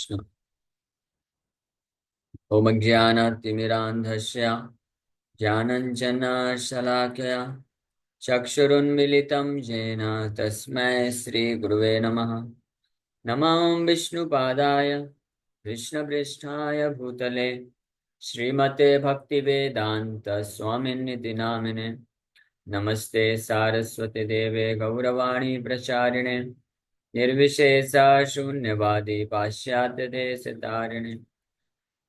कृष्ण। ओम ज्ञानतिमिरान्धस्य ज्ञानञ्जनशलाकया चक्षुरुन्मिलितं येन तस्मै श्रीगुरुवे नमः। नमो विष्णुपादाय कृष्णपृष्ठाय भूतले श्रीमते भक्तिवेदान्त स्वामिन्निति नामिने। नमस्ते सारस्वती देवे गौरवाणी प्रचारिणे निर्विशेष शून्यवादी पाश्चात्य देश तारिणे।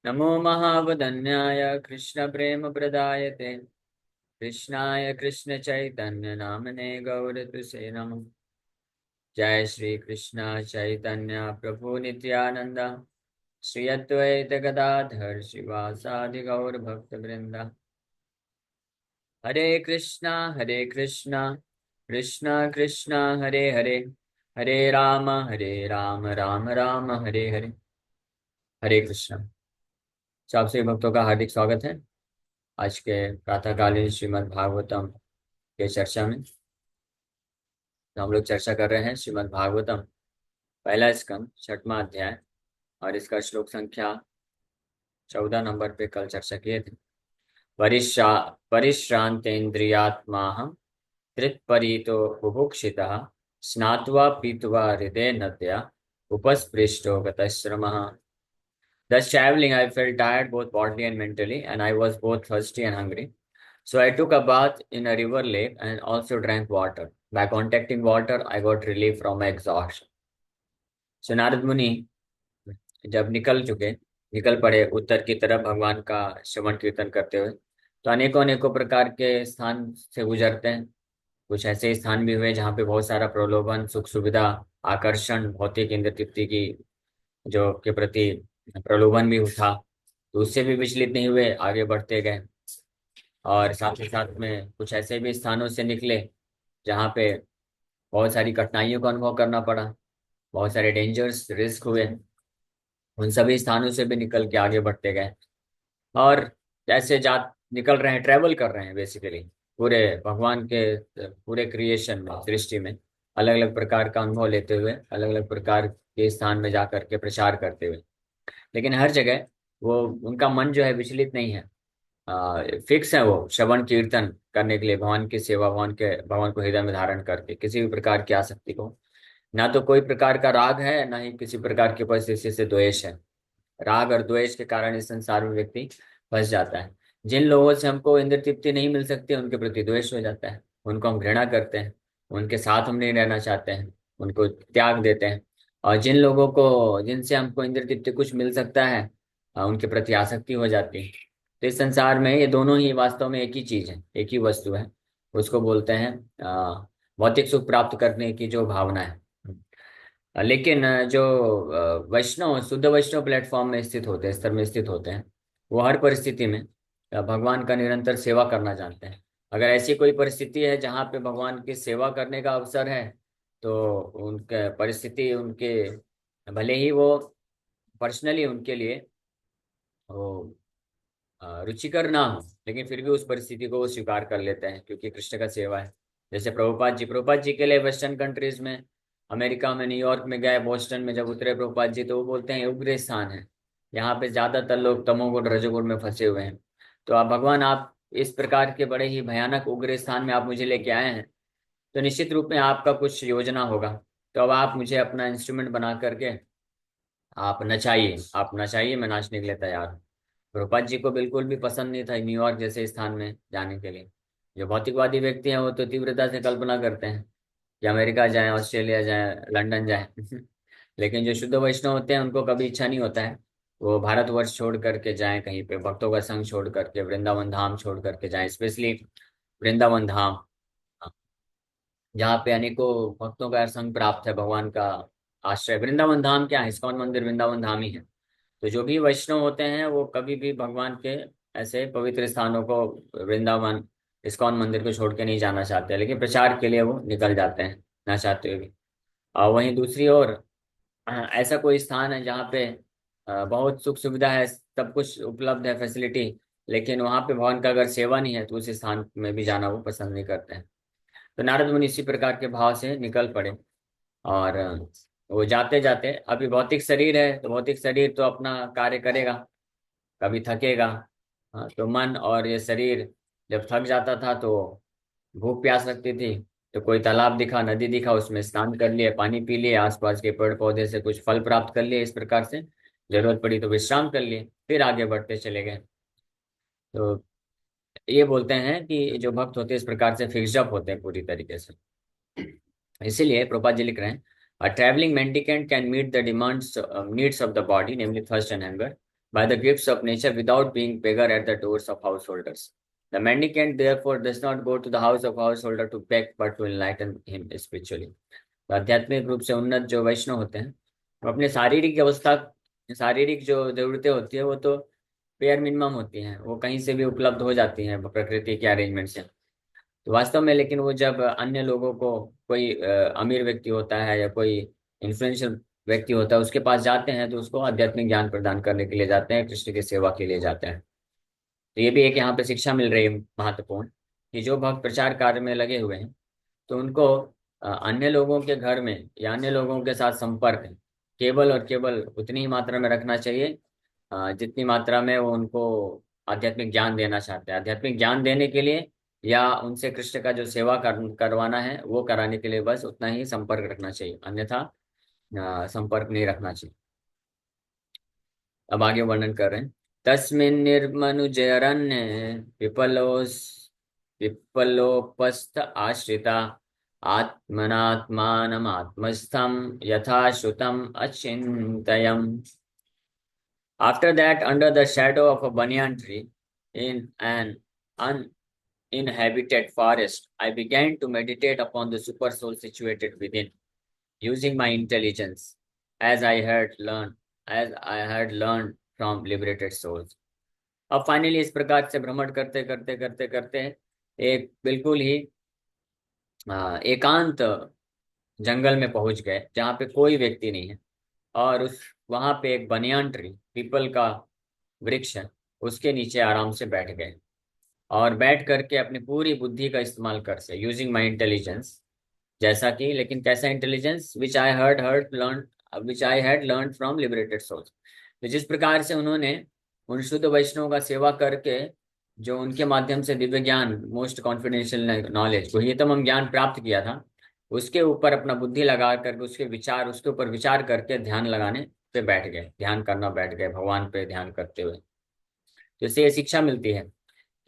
नमो महावदन्याय कृष्ण प्रेम प्रदायते कृष्णाय कृष्ण चैतन्य नामने गौरतुसे नमः। जय श्री कृष्ण चैतन्य प्रभु नित्यानंद श्री अद्वैत गदाधर शिवासादि गौर भक्त वृंदा। हरे कृष्णा कृष्णा कृष्णा हरे हरे हरे राम राम राम हरे हरे। हरे कृष्णा। सब सभी भक्तों का हार्दिक स्वागत है आज के प्रातःकालीन श्रीमद् भागवतम के चर्चा में। तो हम लोग चर्चा कर रहे हैं श्रीमद् भागवतम पहला स्कंद छठवां अध्याय और इसका श्लोक संख्या 14 नंबर पे कल चर्चा किए थे। परिश्रांतेन्द्रियात्माहं तृत्परीतो बुभुक्षितः स्नात्वा पीत्वा हृदय नद्या उपस्पृष्टो गतश्रमः। Thus traveling, I felt tired both bodily and mentally, and I was both thirsty and hungry. So I took a bath in a river lake and also drank water. By contacting water, I got relief from my exhaustion. So Narad मुनि जब निकल पड़े उत्तर की तरफ भगवान का श्रवण कीर्तन करते हुए, तो अनेकों अनेकों प्रकार के स्थान से गुजरते हैं। कुछ ऐसे स्थान भी हुए जहाँ पे बहुत सारा प्रलोभन, सुख सुविधा, आकर्षण, भौतिक इंद्र तृप्ति की जो के प्रति प्रलोभन भी उठा, तो उससे भी विचलित नहीं हुए, आगे बढ़ते गए। और साथ ही साथ में कुछ ऐसे भी स्थानों से निकले जहाँ पे बहुत सारी कठिनाइयों का अनुभव करना पड़ा, बहुत सारे डेंजर्स रिस्क हुए। उन सभी स्थानों से भी निकल के आगे बढ़ते गए और ऐसे जा निकल रहे हैं, ट्रेवल कर रहे हैं बेसिकली पूरे भगवान के पूरे क्रिएशन में, सृष्टि में अलग अलग प्रकार का अनुभव लेते हुए, अलग अलग प्रकार के स्थान में जा करके प्रचार करते हुए। लेकिन हर जगह वो उनका मन जो है विचलित नहीं है, फिक्स है वो श्रवण कीर्तन करने के लिए, भगवान की सेवा, भगवान को हृदय में धारण करके किसी भी प्रकार की आसक्ति को। ना तो कोई प्रकार का राग है, ना ही किसी प्रकार की परिस्थिति से द्वेष है। राग और द्वेष के कारण इस संसार में व्यक्ति फंस जाता है। जिन लोगों से हमको इंद्र तृप्ति नहीं मिल सकती, उनके प्रति द्वेष हो जाता है, उनको हम घृणा करते हैं, उनके साथ हम नहीं रहना चाहते हैं, उनको त्याग देते हैं। और जिनसे हमको इंद्र तृप्ति कुछ मिल सकता है, उनके प्रति आसक्ति हो जाती है। तो इस संसार में ये दोनों ही वास्तव में एक ही चीज है, एक ही वस्तु है। उसको बोलते हैं भौतिक सुख प्राप्त करने की जो भावना है। लेकिन जो वैष्णव, शुद्ध वैष्णव प्लेटफॉर्म में स्थित होते हैं, स्तर में स्थित होते हैं, वो हर परिस्थिति में भगवान का निरंतर सेवा करना जानते हैं। अगर ऐसी कोई परिस्थिति है जहाँ पे भगवान की सेवा करने का अवसर है, तो उनके परिस्थिति उनके भले ही वो पर्सनली उनके लिए वो रुचिकर ना हो, लेकिन फिर भी उस परिस्थिति को वो स्वीकार कर लेते हैं क्योंकि कृष्ण का सेवा है। जैसे प्रभुपाद जी के लिए वेस्टर्न कंट्रीज में, अमेरिका में, न्यूयॉर्क में गए, बोस्टन में जब उतरे प्रभुपाद जी, तो वो बोलते हैं उग्र स्थान है, यहाँ पे ज्यादातर लोग तमोगुण रजोगुण में फंसे हुए हैं। तो आप भगवान, आप इस प्रकार के बड़े ही भयानक उग्र स्थान में आप मुझे लेके आए हैं, तो निश्चित रूप में आपका कुछ योजना होगा। तो अब आप मुझे अपना इंस्ट्रूमेंट बना करके आप नचाइए, मैं नाचने के लिए तैयार हूँ। प्रभुपाद जी को बिल्कुल भी पसंद नहीं था न्यूयॉर्क जैसे स्थान में जाने के लिए। जो भौतिकवादी व्यक्ति हैं वो तो तीव्रता से कल्पना करते हैं कि अमेरिका जाएं, ऑस्ट्रेलिया जाएं, लंदन जाएं लेकिन जो शुद्ध वैष्णव होते हैं उनको कभी इच्छा नहीं होता है वो भारतवर्ष छोड़ करके जाएं, कहीं पे भक्तों का संग छोड़ करके, वृंदावन धाम छोड़ करके जाएं, स्पेशली वृंदावन धाम, जहाँ पे अनेकों भक्तों का संग प्राप्त है, भगवान का आश्रय। वृंदावन धाम क्या है, इस्कॉन मंदिर वृंदावन धाम ही है। तो जो भी वैष्णव होते हैं वो कभी भी भगवान के ऐसे पवित्र स्थानों को, वृंदावन, इस्कॉन मंदिर को छोड़ के नहीं जाना चाहते, लेकिन प्रचार के लिए वो निकल जाते हैं ना चाहते हुए भी। और वहीं दूसरी ओर ऐसा कोई स्थान है जहाँ पे बहुत सुख सुविधा है, सब कुछ उपलब्ध है, फैसिलिटी, लेकिन वहाँ पे भगवान का अगर सेवा नहीं है तो उस स्थान में भी जाना वो पसंद नहीं करते हैं। तो नारद मुनि इसी प्रकार के भाव से निकल पड़े और वो जाते जाते, अभी भौतिक शरीर है तो भौतिक शरीर तो अपना कार्य करेगा, कभी थकेगा। हाँ, तो मन और ये शरीर जब थक जाता था तो भूख प्यास लगती थी, तो कोई तालाब दिखा, नदी दिखा, उसमें स्नान कर लिए, पानी पी लिए, आसपास के पेड़ पौधे से कुछ फल प्राप्त कर लिए, इस प्रकार से जरूरत पड़ी तो विश्राम कर लिए, फिर आगे बढ़ते चले गए। तो ये बोलते हैं कि जो भक्त होते हैं इस प्रकार से फिक्स्ड अप होते हैं पूरी तरीके से। इसीलिए प्रभुपाद जी लिख रहे हैं, a travelling mendicant can meet the demands needs of the body, namely thirst and hunger, by the gifts of nature without being beggar at the doors of householders. The mendicant therefore does not go to the house of householder to beg but to enlighten him spiritually. तो आध्यात्मिक रूप से उन्नत जो वैष्णव होते हैं वो अपने शारीरिक अवस्था, शारीरिक जो जरूरतें होती है वो तो पेयर मिनिमम होती हैं, वो कहीं से भी उपलब्ध हो जाती हैं प्रकृति के अरेंजमेंट से। तो वास्तव में लेकिन वो जब अन्य लोगों को, कोई अमीर व्यक्ति होता है या कोई इन्फ्लुएंशियल व्यक्ति होता है उसके पास जाते हैं तो उसको आध्यात्मिक ज्ञान प्रदान करने के लिए जाते हैं, कृष्ण की सेवा के लिए जाते हैं। तो ये भी एक यहाँ पे शिक्षा मिल रही है महत्वपूर्ण, कि जो भक्त प्रचार कार्य में लगे हुए हैं तो उनको अन्य लोगों के घर में या अन्य लोगों के साथ संपर्क केवल और केवल उतनी ही मात्रा में रखना चाहिए जितनी मात्रा में वो उनको आध्यात्मिक ज्ञान देना चाहते हैं। आध्यात्मिक ज्ञान देने के लिए या उनसे कृष्ण का जो सेवा करवाना है वो कराने के लिए बस उतना ही संपर्क रखना चाहिए, अन्यथा संपर्क नहीं रखना चाहिए। अब आगे वर्णन कर रहे हैं, तस्मिन् निर्मनुजरण्य विपलोस विपलोपस्थ आश्रिता आत्मनात्मानमात्मस्थं यथा श्रुतम् अचिन्तयम्। After that, under the shadow of a banyan tree in an uninhabited forest, I began to meditate upon the super soul situated within, using my intelligence, as I had learned, as I had learned from liberated souls. अब finally इस प्रकार से भ्रमण करते करते करते करते एक बिल्कुल ही एकांत जंगल में पहुंच गए जहाँ पे कोई व्यक्ति नहीं है, और उस वहां पे एक बनियान ट्री, पीपल का वृक्ष है, उसके नीचे आराम से बैठ गए और बैठ करके अपनी पूरी बुद्धि का इस्तेमाल कर से, यूजिंग माई इंटेलिजेंस, जैसा कि, लेकिन कैसा intelligence, which I had learn from liberated souls. तो जिस प्रकार से उन्होंने उन शुद्ध वैष्णव का सेवा करके जो उनके माध्यम से दिव्य ज्ञान, मोस्ट कॉन्फिडेंशियल नॉलेज, गुह्यतम ज्ञान प्राप्त किया था, उसके ऊपर अपना बुद्धि लगा करके उसके ऊपर विचार करके ध्यान लगाने पे बैठ गए, ध्यान करना बैठ गए भगवान पे ध्यान करते हुए। तो इससे ये शिक्षा मिलती है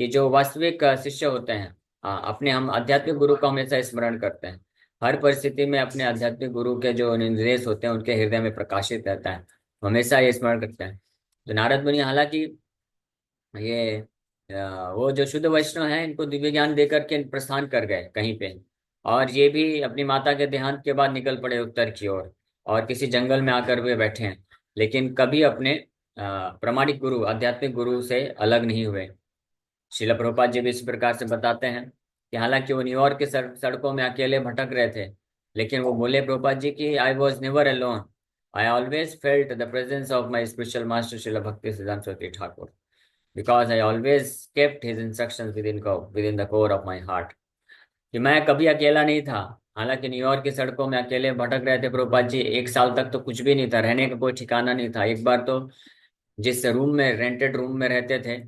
कि जो वास्तविक शिष्य होते हैं, अपने हम आध्यात्मिक गुरु का हमेशा स्मरण करते हैं, हर परिस्थिति में अपने आध्यात्मिक गुरु के जो निर्देश होते हैं उनके हृदय में प्रकाशित रहता है, हमेशा ये स्मरण करते हैं। तो नारद मुनि हालांकि ये वो जो शुद्ध वैष्णव हैं इनको दिव्य ज्ञान देकर के प्रस्थान कर गए कहीं पे, और ये भी अपनी माता के देहांत के बाद निकल पड़े उत्तर की ओर और किसी जंगल में आकर वे बैठे हैं, लेकिन कभी अपने प्रामाणिक गुरु, आध्यात्मिक गुरु से अलग नहीं हुए। शिला प्रभुपाद जी भी इस प्रकार से बताते हैं कि हालांकि वो न्यूयॉर्क के सड़कों में अकेले भटक रहे थे, लेकिन वो बोले प्रभुपाद जी की, I was never alone, I always felt the presence of my spiritual master शिला भक्ति सिद्धांत Saraswati Thakur, because I always kept his instructions with in the core of my heart. कि मैं कभी अकेला नहीं था, हालांकि न्यूयॉर्क की सड़कों में अकेले भटक रहे थे प्रभुपाद जी, 1 साल तक तो कुछ भी नहीं था, रहने का कोई ठिकाना नहीं था। एक बार तो जिस रूम में, रेंटेड रूम में रहते थे,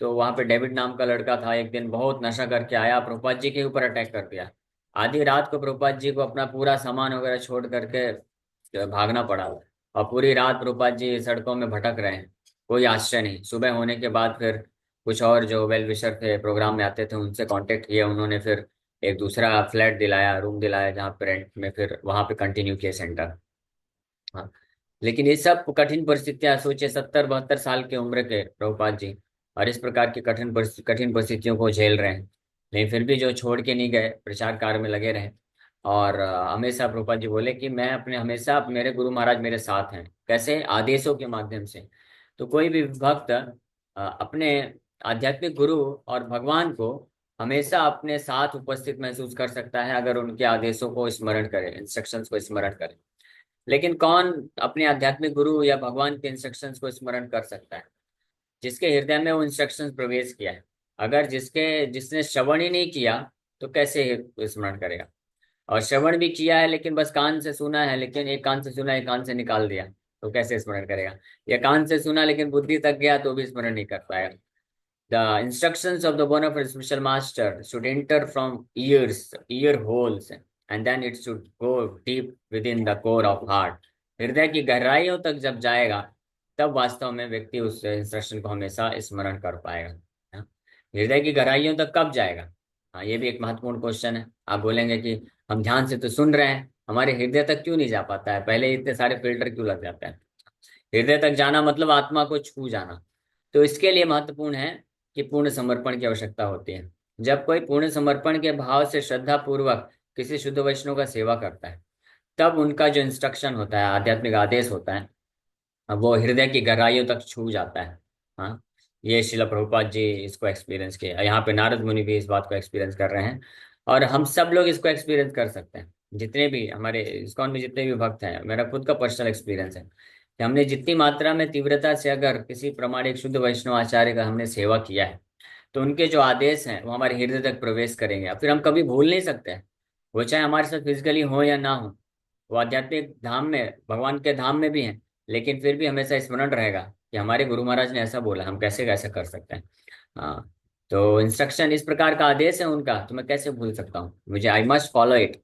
तो वहां पे डेविड नाम का लड़का था, एक दिन बहुत नशा करके आया, प्रभुपाद जी के ऊपर अटैक कर दिया। आधी रात को प्रभुपाद जी को अपना पूरा सामान वगैरह छोड़ करके भागना पड़ा, और पूरी रात प्रभुपाद जी सड़कों में भटक रहे हैं, कोई आश्रय नहीं। सुबह होने के बाद फिर कुछ और जो वेल विशर थे, प्रोग्राम में आते थे, उनसे कांटेक्ट किया उन्होंने, फिर एक दूसरा फ्लैट दिलाया, रूम दिलाया, जहाँ पे रेंट में, फिर वहां पे कंटिन्यू किया सेंटर। हाँ, लेकिन ये सब कठिन परिस्थितियां, सोचे 70-72 साल की उम्र के प्रभुपाद जी, और इस प्रकार की कठिन परिस्थितियों को झेल रहे हैं, लेकिन फिर भी जो छोड़ के नहीं गए, प्रचार कार्य में लगे रहे। और हमेशा प्रभुपाद जी बोले कि मैं अपने, हमेशा मेरे गुरु महाराज मेरे साथ हैं, कैसे, आदेशों के माध्यम से। तो कोई भी भक्त अपने आध्यात्मिक गुरु और भगवान को हमेशा अपने साथ उपस्थित महसूस कर सकता है अगर उनके आदेशों को स्मरण करे, इंस्ट्रक्शंस को स्मरण करे। लेकिन कौन अपने आध्यात्मिक गुरु या भगवान के इंस्ट्रक्शंस को स्मरण कर सकता है? जिसके हृदय में वो इंस्ट्रक्शंस प्रवेश किया है। अगर जिसने श्रवण ही नहीं किया तो कैसे स्मरण करेगा? और श्रवण भी किया है, लेकिन बस कान से सुना है, लेकिन एक कान से सुना एक कान से निकाल दिया, तो कैसे स्मरण करेगा? या कान से सुना लेकिन बुद्धि तक गया तो भी स्मरण नहीं कर पाएगा। The instructions of the one of a spiritual master should enter from ears, ear holes, and then it should go deep within the core of heart. हृदय की गहराइयों तक जब जाएगा, तब वास्तव में व्यक्ति उस इंस्ट्रक्शन को हमेशा स्मरण कर पाएगा। हाँ? हृदय की गहराइयों तक कब जाएगा? हाँ, ये भी एक महत्वपूर्ण क्वेश्चन है। आप बोलेंगे कि हम ध्यान से तो सुन रहे हैं, हमारे हृदय तक क्यों नहीं जा पाता है? पहले इतने सारे फिल्टर क्यों लग जाते हैं? हृदय तक जाना मतलब आत्मा को छू जाना। तो इसके लिए महत्वपूर्ण है कि पूर्ण समर्पण की आवश्यकता होती है। जब कोई पूर्ण समर्पण के भाव से श्रद्धा पूर्वक किसी शुद्ध वैष्णव का सेवा करता है, तब उनका जो इंस्ट्रक्शन होता है, आध्यात्मिक आदेश होता है, वो हृदय की गहराइयों तक छू जाता है। हाँ, ये शिला प्रभुपाद जी इसको एक्सपीरियंस किया, यहाँ पे नारद मुनि भी इस बात को एक्सपीरियंस कर रहे हैं, और हम सब लोग इसको एक्सपीरियंस कर सकते हैं। जितने भी हमारे इस्कॉन में जितने भी भक्त हैं, मेरा खुद का पर्सनल एक्सपीरियंस है कि हमने जितनी मात्रा में तीव्रता से अगर किसी प्रमाणिक शुद्ध वैष्णव आचार्य का हमने सेवा किया है, तो उनके जो आदेश हैं वो हमारे हृदय तक प्रवेश करेंगे, और फिर हम कभी भूल नहीं सकते हैं। वो चाहे हमारे साथ फिजिकली हो या ना हो, वो आध्यात्मिक धाम में, भगवान के धाम में भी हैं, लेकिन फिर भी हमेशा स्मरण रहेगा कि हमारे गुरु महाराज ने ऐसा बोला, हम कैसे कैसे कर सकते हैं। हाँ, तो इंस्ट्रक्शन इस प्रकार का आदेश है उनका, तो मैं कैसे भूल सकता हूँ? मुझे आई मस्ट फॉलो इट।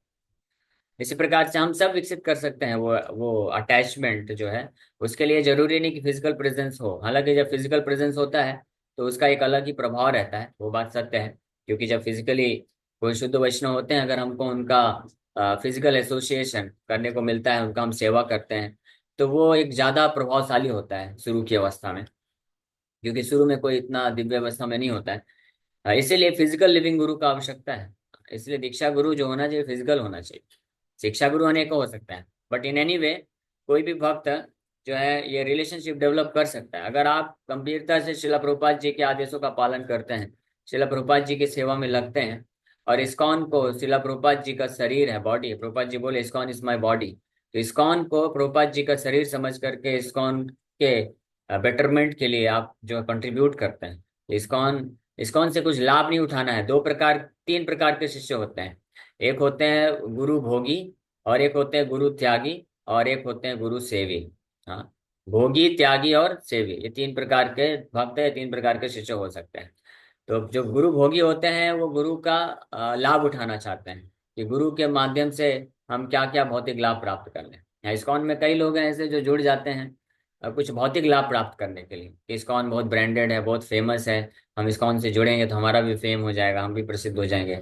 इसी प्रकार से हम सब विकसित कर सकते हैं वो अटैचमेंट जो है। उसके लिए जरूरी नहीं कि फिजिकल प्रेजेंस हो, हालांकि जब फिजिकल प्रेजेंस होता है तो उसका एक अलग ही प्रभाव रहता है, वो बात सत्य है। क्योंकि जब फिजिकली कोई शुद्ध वैष्णव होते हैं, अगर हमको उनका फिजिकल एसोसिएशन करने को मिलता है, उनका हम सेवा करते हैं, तो वो एक ज्यादा प्रभावशाली होता है शुरू की अवस्था में, क्योंकि शुरू में कोई इतना दिव्य अवस्था में नहीं होता है। इसीलिए फिजिकल लिविंग गुरु का आवश्यकता है। इसलिए दीक्षा गुरु जो होना चाहिए फिजिकल होना चाहिए। शिक्षा गुरु अनेकों हो सकता है, बट इन एनी वे कोई भी भक्त जो है ये रिलेशनशिप डेवलप कर सकता है, अगर आप गंभीरता से शिला प्रभुपाद जी के आदेशों का पालन करते हैं, शिला प्रभुपाद जी की सेवा में लगते हैं, और इस्कॉन को शिला प्रभुपाद जी का शरीर है, बॉडी। प्रभुपाद जी बोले इस्कॉन इज माई बॉडी, तो इस्कॉन को प्रभुपाद जी का शरीर समझ करके इस्कॉन के बेटरमेंट के लिए आप जो कंट्रीब्यूट करते हैं, इस्कॉन इस्कॉन से कुछ लाभ नहीं उठाना है। तीन प्रकार के शिष्य होते हैं। एक होते हैं गुरु भोगी, और एक होते हैं गुरु त्यागी, और एक होते हैं गुरु सेवी। हाँ, भोगी, त्यागी और सेवी, ये तीन प्रकार के भक्त है, तीन प्रकार के शिष्य हो सकते हैं। तो जो गुरु भोगी होते हैं वो गुरु का लाभ उठाना चाहते हैं, कि गुरु के माध्यम से हम क्या क्या भौतिक लाभ प्राप्त कर लें। यहाँ इस्कॉन में कई लोग हैं ऐसे जो जुड़ जाते हैं कुछ भौतिक लाभ प्राप्त करने के लिए, कि इस्कॉन बहुत ब्रांडेड है, बहुत फेमस है, हम इस्कॉन से जुड़ेंगे तो हमारा भी फेम हो जाएगा, हम भी प्रसिद्ध हो जाएंगे।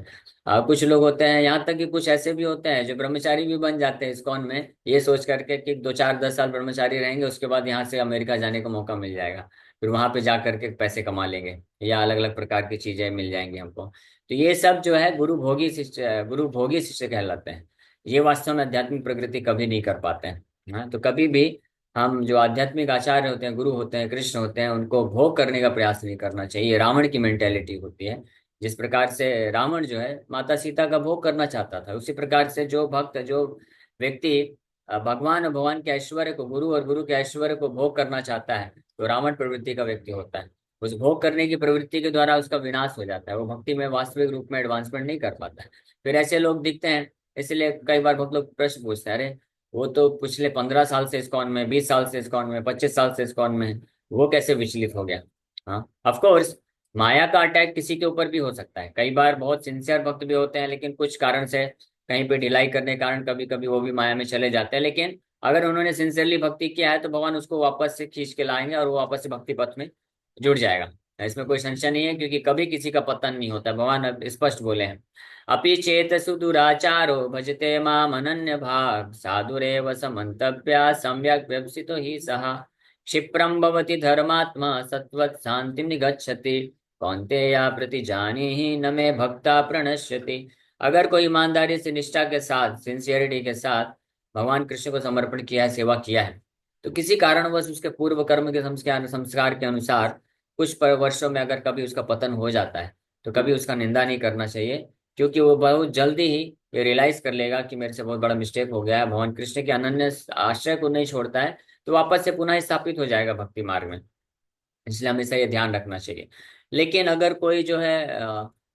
कुछ लोग होते हैं, यहाँ तक कि कुछ ऐसे भी होते हैं जो ब्रह्मचारी भी बन जाते हैं इस्कॉन में, ये सोच करके कि 2 4 10 साल ब्रह्मचारी रहेंगे, उसके बाद यहाँ से अमेरिका जाने का मौका मिल जाएगा, फिर वहां पे जा करके पैसे कमा लेंगे, या अलग अलग प्रकार की चीजें मिल जाएंगी हमको। तो ये सब जो है गुरु भोगी शिष्य कहलाते हैं। ये वास्तव में आध्यात्मिक प्रगति कभी नहीं कर पाते हैं। हाँ, तो कभी भी हम जो आध्यात्मिक आचार्य होते हैं, गुरु होते हैं, कृष्ण होते हैं, उनको भोग करने का प्रयास नहीं करना चाहिए। ये रावण की मेंटेलिटी होती है। जिस प्रकार से रावण जो है माता सीता का भोग करना चाहता था, उसी प्रकार से जो भक्त, जो व्यक्ति भगवान और भगवान के ऐश्वर्य को, गुरु और गुरु के ऐश्वर्य को भोग करना चाहता है, तो रावण प्रवृत्ति का व्यक्ति होता है। उस भोग करने की प्रवृत्ति के द्वारा उसका विनाश हो जाता है, वो भक्ति में वास्तविक रूप में एडवांसमेंट नहीं कर पाता है। फिर ऐसे लोग दिखते हैं, इसलिए कई बार बहुत लोग प्रश्न पूछते हैं, अरे वो तो पिछले 15 साल से इस्कॉन में, 20 साल से इस्कॉन में, 25 साल से इस्कॉन में है, वो कैसे विचलित हो गया? हाँ, ऑफ कोर्स माया का अटैक किसी के ऊपर भी हो सकता है। कई बार बहुत सिंसियर भक्त भी होते हैं, लेकिन कुछ कारण से कहीं पे ढिलाई करने के कारण कभी कभी वो भी माया में चले जाते हैं। लेकिन अगर उन्होंने सिंसियरली भक्ति किया है तो भगवान उसको वापस से खींच के लाएंगे, और वो वापस से भक्ति पथ में जुड़ जाएगा। इसमें कोई संशय नहीं है, क्योंकि कभी किसी का पतन नहीं होता, भगवान अब स्पष्ट बोले हैं। अपि चेत सुदुराचारो भजते माम अनन्य भाग साधुरेव समन्तव्या सम्यक व्यवसितो ही सहा क्षिप्रम भवति धर्मात्मा सत्वत् शांति निगच्छति कौन्तेय प्रतिजानीहि न मे भक्ता प्रणश्यति। अगर कोई ईमानदारी से, निष्ठा के साथ, सिंसियरिटी के साथ भगवान कृष्ण को समर्पण किया है, सेवा किया है, तो किसी कारणवश उसके पूर्व कर्म के संस्कार के अनुसार कुछ वर्षों में अगर कभी उसका पतन हो जाता है, तो कभी उसका निंदा नहीं करना चाहिए, क्योंकि वो बहुत जल्दी ही ये रियलाइज कर लेगा कि मेरे से बहुत बड़ा मिस्टेक हो गया है। भगवान कृष्ण के अनन्य आश्रय को नहीं छोड़ता है, तो वापस से पुनः स्थापित हो जाएगा भक्ति मार्ग में। इसलिए हमेशा ये ध्यान रखना चाहिए। लेकिन अगर कोई जो है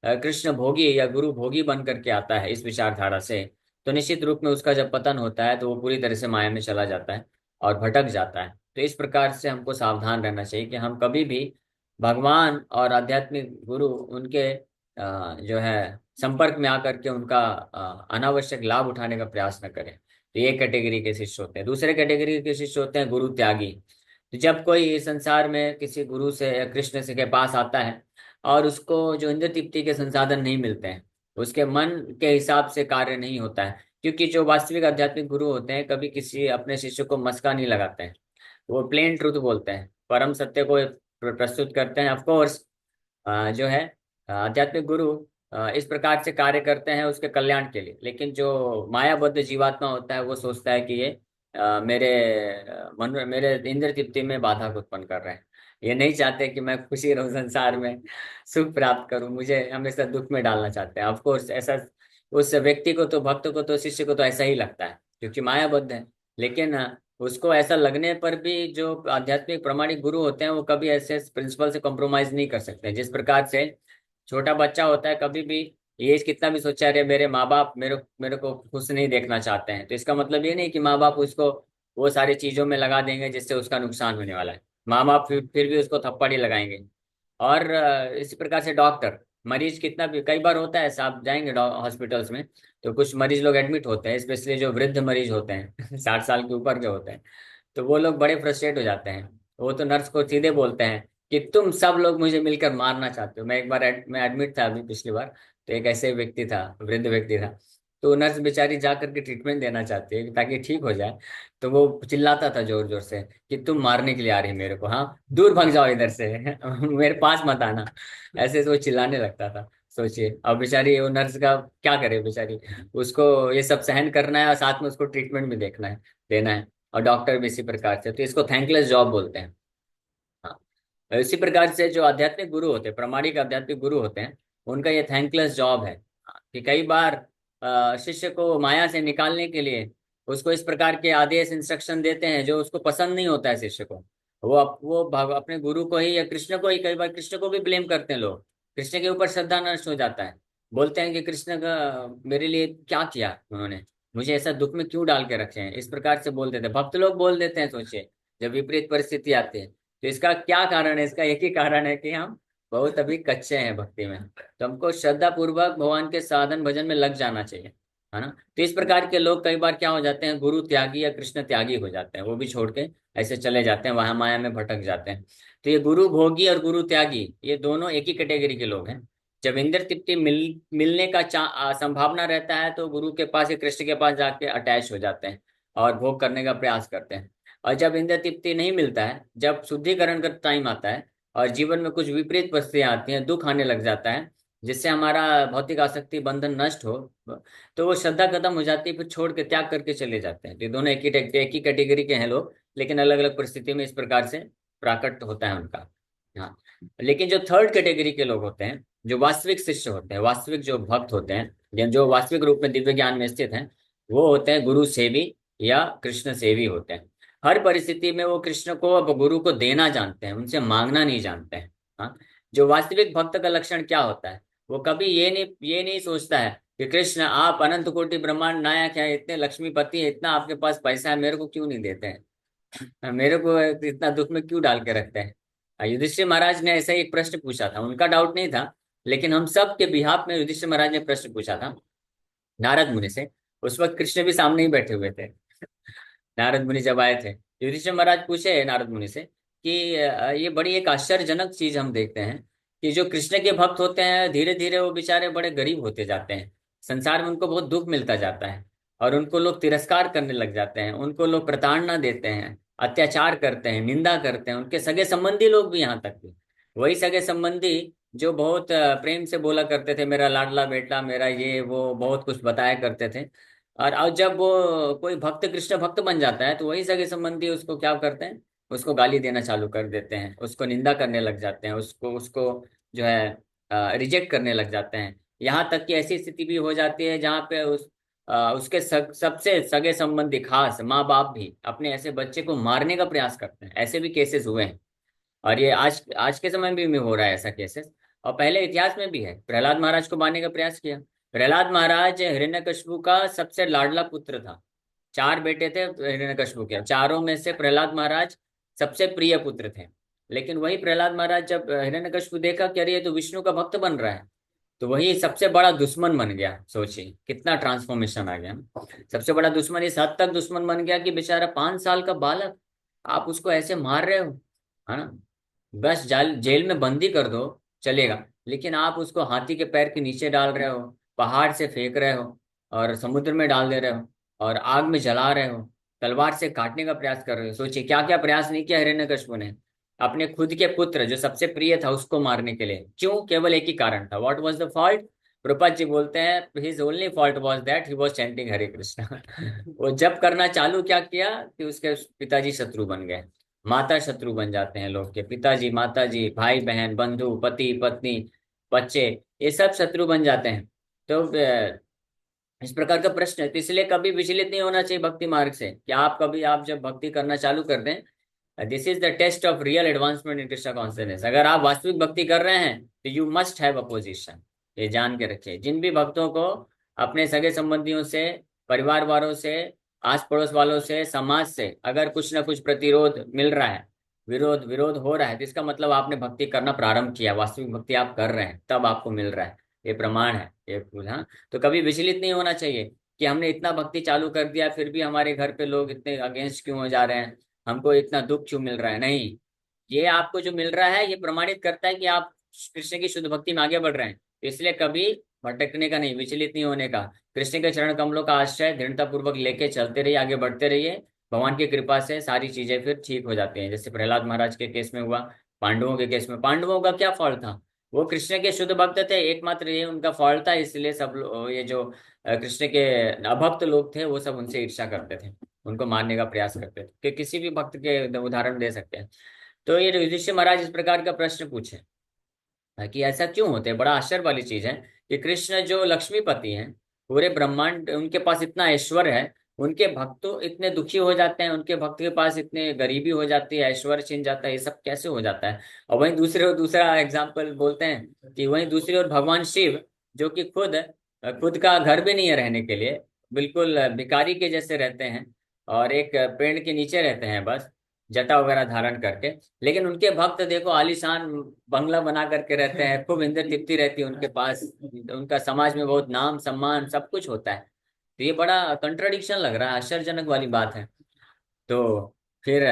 कृष्ण भोगी या गुरु भोगी बन करके आता है इस विचारधारा से, तो निश्चित रूप में उसका जब पतन होता है तो वो पूरी तरह से माया में चला जाता है और भटक जाता है। तो इस प्रकार से हमको सावधान रहना चाहिए कि हम कभी भी भगवान और आध्यात्मिक गुरु उनके जो है संपर्क में आकर के उनका अनावश्यक लाभ उठाने का प्रयास न करें। तो ये कैटेगरी के शिष्य होते हैं। दूसरे कैटेगरी के शिष्य होते हैं गुरु त्यागी। तो जब कोई संसार में किसी गुरु से या कृष्ण से के पास आता है और उसको जो इंद्र तृप्ति के संसाधन नहीं मिलते हैं, उसके मन के हिसाब से कार्य नहीं होता है, क्योंकि जो वास्तविक आध्यात्मिक गुरु होते हैं कभी किसी अपने शिष्य को मस्का नहीं लगाते हैं। वो प्लेन ट्रूथ बोलते हैं, परम सत्य को प्रस्तुत करते हैं। ऑफ कोर्स जो है आध्यात्मिक गुरु इस प्रकार से कार्य करते हैं उसके कल्याण के लिए, लेकिन जो मायाबद्ध जीवात्मा होता है वो सोचता है कि ये मेरे मन में, मेरे इंद्र तृप्ति में बाधा को उत्पन्न कर रहे हैं। ये नहीं चाहते कि मैं खुशी रहूं संसार में, सुख प्राप्त करूं, मुझे हमेशा दुख में डालना चाहते हैं। ऑफ कोर्स ऐसा उस व्यक्ति को तो, भक्त को तो, शिष्य को तो ऐसा ही लगता है क्योंकि मायाबद्ध है। लेकिन उसको ऐसा लगने पर भी जो आध्यात्मिक प्रामाणिक गुरु होते हैं वो कभी ऐसे प्रिंसिपल से कॉम्प्रोमाइज नहीं कर सकते। जिस प्रकार से छोटा बच्चा होता है, कभी भी ये कितना भी सोचा अरे मेरे माँ बाप मेरे मेरे को खुश नहीं देखना चाहते हैं, तो इसका मतलब ये नहीं कि माँ बाप उसको वो सारी चीजों में लगा देंगे जिससे उसका नुकसान होने वाला है। माँ बाप फिर भी उसको थप्पड़ ही लगाएंगे। और इसी प्रकार से डॉक्टर, मरीज कितना भी, कई बार होता है आप जाएंगे हॉस्पिटल्स में तो कुछ मरीज लोग एडमिट होते हैं, स्पेशली जो वृद्ध मरीज होते हैं 60 साल के ऊपर के होते हैं, तो वो लोग बड़े फ्रस्ट्रेट हो जाते हैं। वो तो नर्स को सीधे बोलते हैं कि तुम सब लोग मुझे मिलकर मारना चाहते हो। मैं एक बार मैं एडमिट था अभी पिछली बार, तो एक ऐसे व्यक्ति था, वृद्ध व्यक्ति था, तो नर्स बेचारी जा करके ट्रीटमेंट देना चाहती है ताकि ठीक हो जाए, तो वो चिल्लाता था जोर जोर से कि तुम मारने के लिए आ रही मेरे को, हाँ दूर भाग जाओ इधर से मेरे पास मत आना। ऐसे से वो चिल्लाने लगता था। सोचिए अब बेचारी वो नर्स का क्या करे बेचारी, उसको ये सब सहन करना है और साथ में उसको ट्रीटमेंट भी देखना है, देना है। और डॉक्टर भी इसी प्रकार से, तो इसको थैंकलेस जॉब बोलते हैं। हाँ, और इसी प्रकार से जो आध्यात्मिक गुरु होते हैं, प्रामाणिक आध्यात्मिक गुरु होते हैं, उनका ये थैंकलेस जॉब है। हाँ, कि कई बार शिष्य को माया से निकालने के लिए उसको इस प्रकार के आदेश इंस्ट्रक्शन देते हैं जो उसको पसंद नहीं होता है शिष्य को। वो अपने गुरु को ही या कृष्ण को ही, कई बार कृष्ण को भी ब्लेम करते हैं लोग, कृष्ण के ऊपर श्रद्धा नष्ट हो जाता है। बोलते हैं कि कृष्ण का मेरे लिए क्या किया उन्होंने, मुझे ऐसा दुख में क्यों डाल के रखे हैं, इस प्रकार से बोल देते हैं, भक्त लोग बोल देते हैं। सोचिए जब विपरीत परिस्थिति आती है, तो इसका क्या कारण है? इसका एक ही कारण है कि हम बहुत अभी कच्चे हैं भक्ति में। तो हमको श्रद्धा पूर्वक भगवान के साधन भजन में लग जाना चाहिए, है ना। तो इस प्रकार के लोग कई बार क्या हो जाते हैं, गुरु त्यागी या कृष्ण त्यागी हो जाते हैं, वो भी छोड़ के ऐसे चले जाते हैं, वहां माया में भटक जाते हैं। तो ये गुरु भोगी और गुरु त्यागी ये दोनों एक ही कैटेगरी के लोग हैं। जब इंद्र तृप्ति मिलने का संभावना रहता है तो गुरु के पास या कृष्ण के पास जाके अटैच हो जाते हैं और भोग करने का प्रयास करते हैं। और जब इंद्र तृप्ति नहीं मिलता है, जब शुद्धिकरण का टाइम आता है और जीवन में कुछ विपरीत परिस्थितियां आती हैं, दुख आने लग जाता है जिससे हमारा भौतिक आसक्ति बंधन नष्ट हो, तो वो श्रद्धा खत्म हो जाती है, फिर छोड़ के त्याग करके चले जाते हैं। तो ये दोनों एक ही कैटेगरी के हैं लोग, लेकिन अलग अलग परिस्थिति में इस प्रकार से प्राकट होता है उनका। हाँ, लेकिन जो थर्ड कैटेगरी के लोग होते हैं, जो वास्तविक शिष्य होते हैं, वास्तविक जो भक्त होते हैं, या जो वास्तविक रूप में दिव्य ज्ञान में स्थित हैं, वो होते हैं गुरु सेवी या कृष्ण सेवी होते हैं। हर परिस्थिति में वो कृष्ण को अब गुरु को देना जानते हैं, उनसे मांगना नहीं जानते हैं। हाँ, जो वास्तविक भक्त का लक्षण क्या होता है, वो कभी ये नहीं सोचता है कि कृष्ण आप अनंत कोटि ब्रह्मांड नायक हैं, इतने लक्ष्मीपति है, इतना आपके पास पैसा है, मेरे को क्यों नहीं देते हैं, मेरे को इतना दुख में क्यों डाल के रखते हैं। युधिष्ठिर महाराज ने ऐसा ही एक प्रश्न पूछा था, उनका डाउट नहीं था, लेकिन हम सब के बिहाफ में युधिष्ठिर महाराज ने प्रश्न पूछा था नारद मुनि से। उस वक्त कृष्ण भी सामने ही बैठे हुए थे। नारद मुनि जब आए थे, युधिष्ठिर महाराज पूछे नारद मुनि से कि ये बड़ी एक आश्चर्यजनक चीज हम देखते हैं कि जो कृष्ण के भक्त होते हैं धीरे धीरे वो बेचारे बड़े गरीब होते जाते हैं, संसार में उनको बहुत दुख मिलता जाता है और उनको लोग तिरस्कार करने लग जाते हैं, उनको लोग प्रताड़ना देते हैं, अत्याचार करते हैं, निंदा करते हैं, उनके सगे संबंधी लोग भी, यहाँ तक भी वही सगे संबंधी जो बहुत प्रेम से बोला करते थे मेरा लाडला बेटा, मेरा ये वो, बहुत कुछ बताया करते थे। और अब जब वो कोई भक्त कृष्ण भक्त बन जाता है तो वही सगे संबंधी उसको क्या करते हैं, उसको गाली देना चालू कर देते हैं, उसको निंदा करने लग जाते हैं, उसको उसको जो है रिजेक्ट करने लग जाते हैं। यहाँ तक कि ऐसी स्थिति भी हो जाती है जहाँ पे उसके सबसे सगे संबंधी खास माँ बाप भी अपने ऐसे बच्चे को मारने का प्रयास करते हैं। ऐसे भी केसेस हुए हैं और ये आज आज के समय में भी हो रहा है ऐसा केसेस। और पहले इतिहास में भी है, प्रहलाद महाराज को मारने का प्रयास किया, प्रहलाद महाराज हिरण्यकशिपु का सबसे लाडला पुत्र था। चार बेटे थे हिरण्यकशिपु के, चारों में से प्रहलाद महाराज सबसे प्रिय पुत्र थे। लेकिन वही प्रहलाद महाराज जब हिरण्यकशिपु देखा कि अरे ये तो विष्णु का भक्त बन रहा है, तो वही सबसे बड़ा दुश्मन बन गया। सोचिए कितना ट्रांसफॉर्मेशन आ गया। सबसे बड़ा दुश्मन इस हद तक दुश्मन बन गया कि बेचारा 5 साल का बालक, आप उसको ऐसे मार रहे हो, है ना। बस जेल में बंदी कर दो, चलेगा, लेकिन आप उसको हाथी के पैर के नीचे डाल रहे हो, पहाड़ से फेंक रहे हो, और समुद्र में डाल दे रहे हो, और आग में जला रहे हो, तलवार से काटने का प्रयास कर रहे हो। सोचिए क्या क्या प्रयास नहीं किया हिरण्यकशिपु ने अपने खुद के पुत्र जो सबसे प्रिय था उसको मारने के लिए। क्यों? केवल एक ही कारण था। What was the fault? Prabhupad ji बोलते हैं his only fault was that he was chanting Hare Krishna. वो जब करना चालू क्या किया कि उसके पिताजी शत्रु बन गए। माता शत्रु बन जाते हैं लोग के, पिताजी, माताजी, भाई बहन, बंधु, पति पत्नी, बच्चे, ये सब शत्रु बन जाते हैं। तो इस प्रकार का प्रश्न है। तो इसलिए कभी विचलित नहीं होना चाहिए भक्ति मार्ग से, कि आप कभी आप जब भक्ति करना चालू कर दें, this is the test of real advancement in Krishna consciousness. अगर आप वास्तविक भक्ति कर रहे हैं तो यू मस्ट हैव अपोजिशन। ये जान के रखिए। जिन भी भक्तों को अपने सगे संबंधियों से, परिवार वालों से, आस पड़ोस वालों से, समाज से अगर कुछ ना कुछ प्रतिरोध मिल रहा है, विरोध विरोध हो रहा है, तो इसका मतलब आपने भक्ति करना प्रारंभ किया, वास्तविक भक्ति आप कर रहे हैं, तब आपको मिल रहा है। ये प्रमाण है ये। हाँ, तो कभी विचलित नहीं होना चाहिए कि हमने इतना भक्ति चालू कर दिया फिर भी हमारे घर पे लोग इतने अगेंस्ट क्यों हो जा रहे हैं, हमको इतना दुख क्यों मिल रहा है। नहीं, ये आपको जो मिल रहा है ये प्रमाणित करता है कि आप कृष्ण की शुद्ध भक्ति में आगे बढ़ रहे हैं। तो इसलिए कभी भटकने का नहीं, विचलित नहीं होने का। कृष्ण के चरण कमलों का आश्रय दृढ़ता पूर्वक लेके चलते रहिए, आगे बढ़ते रहिए। भगवान की कृपा से सारी चीजें फिर ठीक हो जाती हैं। जैसे प्रहलाद महाराज के केस में हुआ, पांडवों के केस में, पांडवों का क्या फॉल्ट था? वो कृष्ण के शुद्ध भक्त थे, एकमात्र ये उनका फॉल्ट था। इसलिए सब ये जो कृष्ण के अभक्त लोग थे वो सब उनसे ईर्ष्या करते थे, उनको मारने का प्रयास करते थे। कि किसी भी भक्त के उदाहरण दे सकते हैं। तो ये युधिष्ठिर महाराज इस प्रकार का प्रश्न पूछे कि ऐसा क्यों होते हैं। बड़ा आश्चर्य वाली चीज है कि कृष्ण जो लक्ष्मीपति हैं, पूरे ब्रह्मांड उनके पास इतना ऐश्वर्य है, उनके भक्त तो इतने दुखी हो जाते हैं, उनके भक्त के पास इतने गरीबी हो जाती है, ऐश्वर्य छिन जाता है, ये सब कैसे हो जाता है। और वहीं दूसरे और दूसरा एग्जाम्पल बोलते हैं कि वहीं दूसरी ओर भगवान शिव, जो कि खुद खुद का घर भी नहीं है रहने के लिए, बिल्कुल भिखारी के जैसे रहते हैं, और एक पेड़ के नीचे रहते हैं बस, जटा वगैरह धारण करके। लेकिन उनके भक्त देखो आलीशान बंगला बना करके रहते हैं, खूब इंद्र तृप्ति रहती है उनके पास, उनका समाज में बहुत नाम सम्मान सब कुछ होता है। तो ये बड़ा कंट्राडिक्शन लग रहा है, आश्चर्यजनक वाली बात है। तो फिर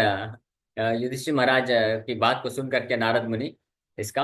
युधिष्ठिर महाराज की बात को सुन करके नारद मुनि इसका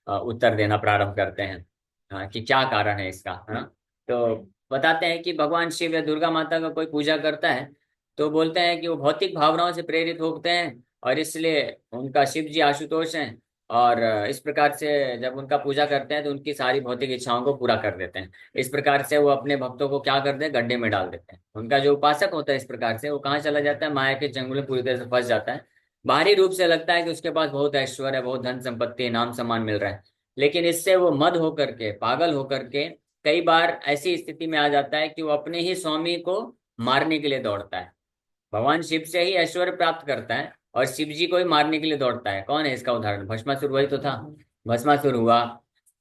उत्तर देना प्रारंभ करते हैं, कि क्या कारण है इसका, है ना। तो बताते हैं कि भगवान शिव या दुर्गा माता का कोई पूजा करता है तो बोलते हैं कि वो भौतिक भावनाओं से प्रेरित होते हैं, और इसलिए उनका शिव जी आशुतोष हैं। और इस प्रकार से जब उनका पूजा करते हैं तो उनकी सारी भौतिक इच्छाओं को पूरा कर देते हैं। इस प्रकार से वो अपने भक्तों को क्या करते हैं, गड्ढे में डाल देते हैं। उनका जो उपासक होता है इस प्रकार से वो कहाँ चला जाता है, माया के चंगुल में पूरी तरह से फंस जाता है। बाहरी रूप से लगता है कि उसके पास बहुत ऐश्वर्य है, बहुत धन संपत्ति, नाम सम्मान मिल रहा है, लेकिन इससे वो मद होकर के, पागल होकर के कई बार ऐसी स्थिति में आ जाता है कि वो अपने ही स्वामी को मारने के लिए दौड़ता है। भगवान शिव से ही ऐश्वर्य प्राप्त करता है और शिव जी को ही मारने के लिए दौड़ता है। कौन है इसका उदाहरण? भस्मासुर वही तो था। भस्मासुर हुआ,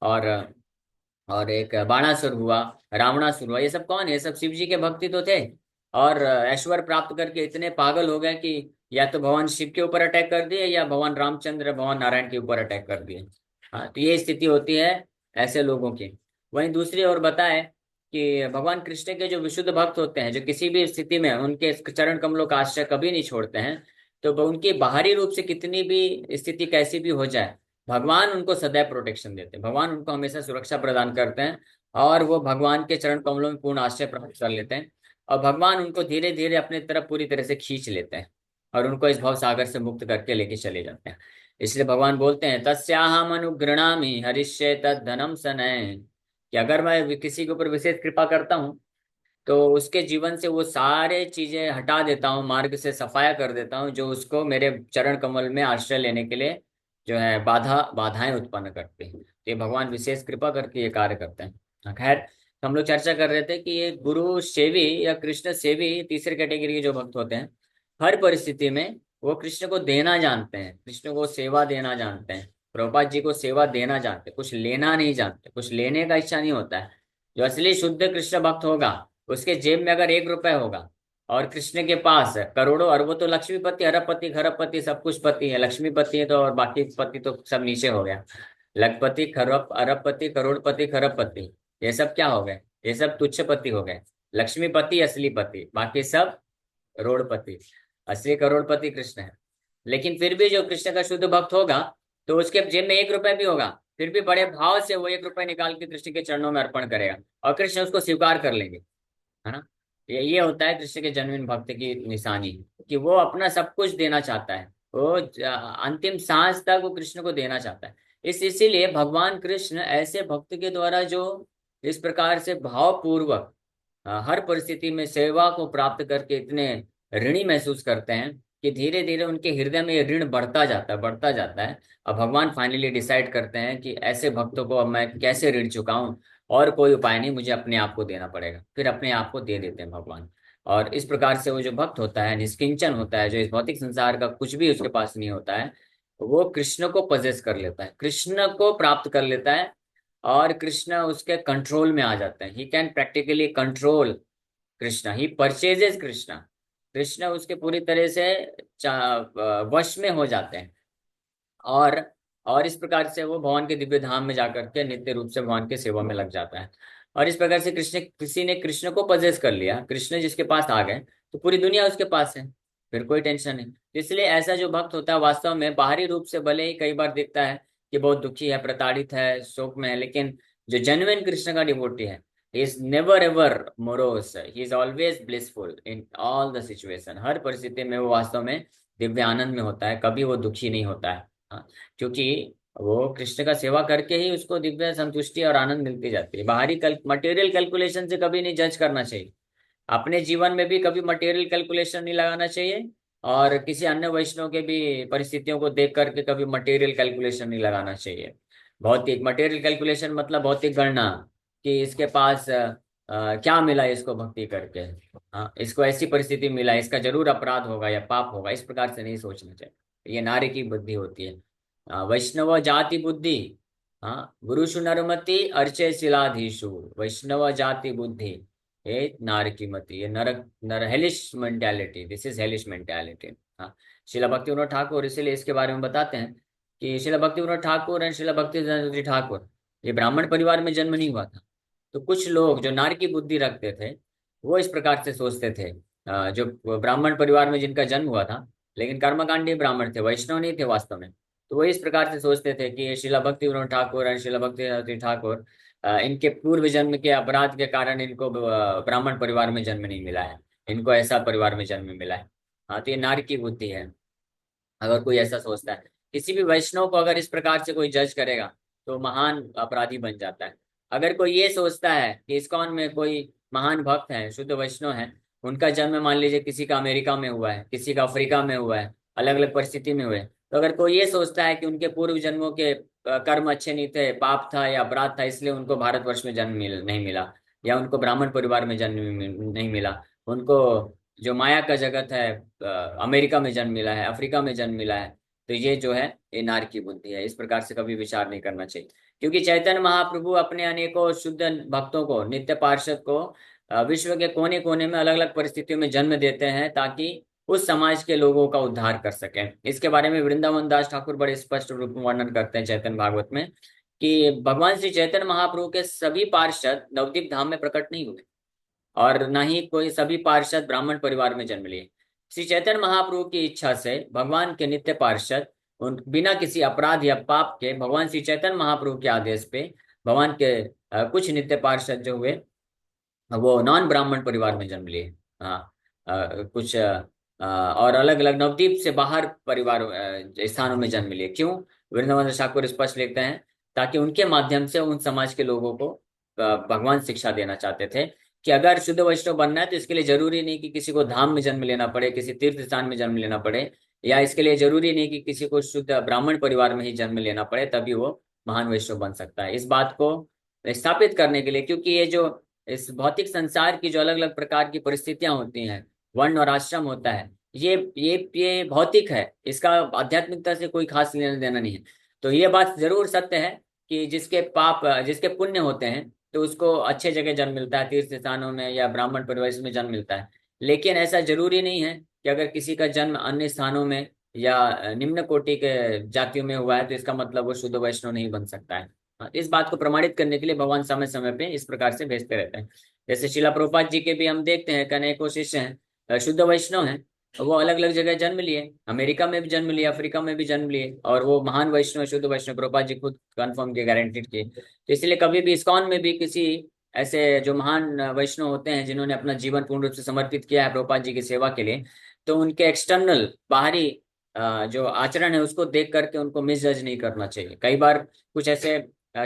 और एक बाणासुर हुआ, रावणासुर हुआ, ये सब कौन है? ये सब शिव जी के भक्ति तो थे। और ऐश्वर्य प्राप्त करके इतने पागल हो गए कि या तो भगवान शिव के ऊपर अटैक कर दिए या भगवान रामचंद्र, भगवान नारायण के ऊपर अटैक कर दिए। हाँ, तो ये स्थिति होती है ऐसे लोगों की। वहीं दूसरी ओर बताए कि भगवान कृष्ण के जो विशुद्ध भक्त होते हैं, जो किसी भी स्थिति में उनके चरण कमलों का आश्रय कभी नहीं छोड़ते हैं, तो उनकी बाहरी रूप से कितनी भी स्थिति कैसी भी हो जाए, भगवान उनको सदैव प्रोटेक्शन देते हैं, भगवान उनको हमेशा सुरक्षा प्रदान करते हैं, और वो भगवान के चरण कमलों में पूर्ण आश्रय प्राप्त कर लेते हैं। और भगवान उनको धीरे धीरे अपने तरफ पूरी तरह से खींच लेते हैं और उनको इस भव सागर से मुक्त करके लेके चले जाते हैं। इसलिए भगवान बोलते हैं तस्याहम अनुगृणामि हरिष्ये तद धनम सनय, कि अगर मैं किसी के ऊपर विशेष कृपा करता हूँ तो उसके जीवन से वो सारे चीजें हटा देता हूँ, मार्ग से सफाया कर देता हूँ, जो उसको मेरे चरण कमल में आश्रय लेने के लिए जो है बाधाएं उत्पन्न करते हैं। तो ये भगवान विशेष कृपा करके ये कार्य करते हैं। खैर, तो हम लोग चर्चा कर रहे थे कि ये गुरु सेवी या कृष्ण सेवी तीसरे कैटेगरी के जो भक्त होते हैं, हर परिस्थिति में वो कृष्ण को देना जानते हैं, कृष्ण को सेवा देना जानते हैं, प्रभुपाद जी को सेवा देना जानते हैं, कुछ लेना नहीं जानते, कुछ लेने का इच्छा नहीं होता है। जो असली शुद्ध कृष्ण भक्त होगा, उसके जेब में अगर 1 रुपए होगा और कृष्ण के पास करोड़ों अरबों, तो लक्ष्मीपति, अरबपति, खरबपति, सब कुछ पति है। लक्ष्मीपति है तो, और बाकी पति तो सब नीचे हो गया। लखपति, खरब, अरबपति, करोड़पति, खरबपति, ये सब क्या हो गए? ये सब तुच्छ पति हो गए। लक्ष्मीपति असली पति, बाकी सब करोड़पति। असली करोड़पति कृष्ण है। लेकिन फिर भी जो कृष्ण का शुद्ध भक्त होगा, तो उसके जेब में 1 रुपए भी होगा, फिर भी बड़े भाव से वो 1 रुपए निकाल के कृष्ण के चरणों में अर्पण करेगा, और कृष्ण उसको स्वीकार कर लेंगे। है ना? ये होता है कृष्ण के जन्मीन भक्त की निशानी, कि वो अपना सब कुछ देना चाहता है। वो अंतिम सांस तक वो कृष्ण को देना चाहता है। इसीलिए भगवान कृष्ण ऐसे भक्त के द्वारा जो इस प्रकार से भावपूर्वक हर परिस्थिति में सेवा को प्राप्त करके इतने ऋणी महसूस करते हैं, कि धीरे धीरे उनके हृदय में ये ऋण बढ़ता जाता है, बढ़ता जाता है। अब भगवान फाइनली डिसाइड करते हैं कि ऐसे भक्तों को अब मैं कैसे ऋण चुकाऊं, और कोई उपाय नहीं, मुझे अपने आप को देना पड़ेगा। फिर अपने आप को दे देते हैं भगवान। और इस प्रकार से वो जो भक्त होता है, निष्किंचन होता है, जो इस भौतिक संसार का कुछ भी उसके पास नहीं होता है, वो कृष्ण को पजेस कर लेता है, कृष्ण को प्राप्त कर लेता है, और कृष्ण उसके कंट्रोल में आ जाते हैं। He can practically control Krishna, he purchases Krishna. Krishna उसके पूरी तरह से वश में हो जाते हैं। और और इस प्रकार से वो भगवान के दिव्य धाम में जाकर के नित्य रूप से भगवान के सेवा में लग जाता है। और इस प्रकार से कृष्ण, किसी ने कृष्ण को पजेस कर लिया, कृष्ण जिसके पास आ गए, तो पूरी दुनिया उसके पास है, फिर कोई टेंशन नहीं। इसलिए ऐसा जो भक्त होता है, वास्तव में बाहरी रूप से भले ही कई बार दिखता है कि बहुत दुखी है, प्रताड़ित है, शोक में है, लेकिन जो जेन्युइन कृष्ण का डिवोटी है, he is never ever morose, he is always blissful in all the situation। हर परिस्थिति में वो वास्तव में दिव्य आनंद में होता है, कभी वो दुखी नहीं होता है। हाँ, क्योंकि वो कृष्ण का सेवा करके ही उसको दिव्य संतुष्टि और आनंद मिलती जाती है। बाहरी मटेरियल कैलकुलेशन से कभी नहीं जज करना चाहिए। अपने जीवन में भी कभी मटेरियल कैलकुलेशन नहीं लगाना चाहिए, और किसी अन्य वैष्णव के भी परिस्थितियों को देख करके कभी मटेरियल कैलकुलेशन नहीं लगाना चाहिए। भौतिक मटेरियल कैलकुलेशन मतलब भौतिक गणना, कि इसके पास क्या मिला इसको भक्ति करके। हाँ, इसको ऐसी परिस्थिति मिला, इसका जरूर अपराध होगा या पाप होगा, इस प्रकार से नहीं सोचना चाहिए। ये नारी की बुद्धि होती है। वैष्णव जाति बुद्धि, हाँ, गुरुषु नरमति अर्चय शिलाधीशु। वैष्णव जाति बुद्धि, ये नार की मति, ये नर hellish mentality, this is hellish mentality. हाँ, शिला भक्ति विनोद ठाकुर इसीलिए इसके बारे में बताते हैं कि शिला भक्ति विनोद ठाकुर एंड शिला भक्ति ठाकुर, ये ब्राह्मण परिवार में जन्म नहीं हुआ था। तो कुछ लोग जो नार की बुद्धि रखते थे, वो इस प्रकार से सोचते थे, जो ब्राह्मण परिवार में जिनका जन्म हुआ था, लेकिन कर्मकांडी ब्राह्मण थे, वैष्णव नहीं थे वास्तव में। तो वो इस प्रकार से सोचते थे कि ये शिला भक्ति विनोद ठाकुर और शिला भक्ति ठाकुर, इनके पूर्व जन्म के अपराध के कारण इनको ब्राह्मण परिवार में जन्म नहीं मिला है, इनको ऐसा परिवार में जन्म मिला है। हाँ, तो ये नार की बुद्धि है। अगर कोई ऐसा सोचता है, किसी भी वैष्णव को अगर इस प्रकार से कोई जज करेगा, तो महान अपराधी बन जाता है। अगर कोई ये सोचता है कि इस्कॉन में कोई महान भक्त है, शुद्ध वैष्णव है, उनका जन्म मान लीजिए किसी का अमेरिका में हुआ है, किसी का अफ्रीका में हुआ है, अलग अलग परिस्थिति में हुए, तो अगर कोई ये सोचता है कि उनके पूर्व जन्मों के कर्म अच्छे नहीं थे, पाप था या अपराध था, इसलिए उनको भारतवर्ष में जन्म नहीं मिला, या उनको ब्राह्मण परिवार में जन्म नहीं मिला, उनको जो माया का जगत है अमेरिका में जन्म मिला है, अफ्रीका में जन्म मिला है, तो ये जो है ये नार की बुद्धि है। इस प्रकार से कभी विचार नहीं करना चाहिए। क्योंकि चैतन्य महाप्रभु अपने अनेकों शुद्ध भक्तों को, नित्य पार्षद को विश्व के कोने कोने में अलग अलग परिस्थितियों में जन्म देते हैं, ताकि उस समाज के लोगों का उद्धार कर सकें। इसके बारे में वृंदावन दास ठाकुर बड़े स्पष्ट रूप में वर्णन करते हैं चैतन्य भागवत में, कि भगवान श्री चैतन्य महाप्रभु के सभी पार्षद नवदीप धाम में प्रकट नहीं हुए, और न ही कोई सभी पार्षद ब्राह्मण परिवार में जन्म लिए। श्री चैतन्य महाप्रभु की इच्छा से भगवान के नित्य पार्षद, उन बिना किसी अपराध या पाप के, भगवान श्री चैतन्य महाप्रभु के आदेश पे भगवान के कुछ नित्य पार्षद जो हुए, वो नॉन ब्राह्मण परिवार में जन्म लिए। हाँ, कुछ और अलग अलग नवद्वीप से बाहर परिवार स्थानों में जन्म लिए। क्यों? वृंदावन ठाकुर स्पष्ट लिखते हैं, ताकि उनके माध्यम से उन समाज के लोगों को भगवान शिक्षा देना चाहते थे, कि अगर शुद्ध वैष्णव बनना है तो इसके लिए जरूरी नहीं कि किसी को धाम में जन्म लेना पड़े, किसी तीर्थ स्थान में जन्म लेना पड़े, या इसके लिए जरूरी नहीं कि किसी को शुद्ध ब्राह्मण परिवार में ही जन्म लेना पड़े, तभी वो महान वैष्णव बन सकता है। इस बात को स्थापित करने के लिए, क्योंकि ये जो इस भौतिक संसार की जो अलग अलग प्रकार की परिस्थितियां होती हैं, वर्ण और आश्रम होता है, ये भौतिक है, इसका आध्यात्मिकता से कोई खास लेना देना नहीं है। तो ये बात जरूर सत्य है कि जिसके पाप, जिसके पुण्य होते हैं, तो उसको अच्छे जगह जन्म मिलता है, तीर्थ स्थानों में या ब्राह्मण परिवेश में जन्म मिलता है। लेकिन ऐसा जरूरी नहीं है कि अगर किसी का जन्म अन्य स्थानों में या निम्न कोटि के जातियों में हुआ है तो इसका मतलब वो शुद्ध वैष्णव नहीं बन सकता है। इस बात को प्रमाणित करने के लिए भगवान समय समय पे इस प्रकार से भेजते रहते हैं। जैसे शिला प्रभुपाद जी के भी हम देखते हैं कि अनेकों शिष्य हैं, शुद्ध वैष्णव हैं। वो अलग अलग जगह जन्म लिए, अमेरिका में भी जन्म लिए, अफ्रीका में भी जन्म लिए, और वो महान वैष्णव, शुद्ध वैष्णव, प्रभुपाद जी खुद कन्फर्म किए, गारंटेड किए। तो इसलिए कभी भी इस्कॉन में भी किसी ऐसे जो महान वैष्णव होते हैं जिन्होंने अपना जीवन पूर्ण रूप से समर्पित किया है प्रभुपाद जी की सेवा के लिए, तो उनके एक्सटर्नल बाहरी जो आचरण है उसको देख करके उनको मिसजज नहीं करना चाहिए। कई बार कुछ ऐसे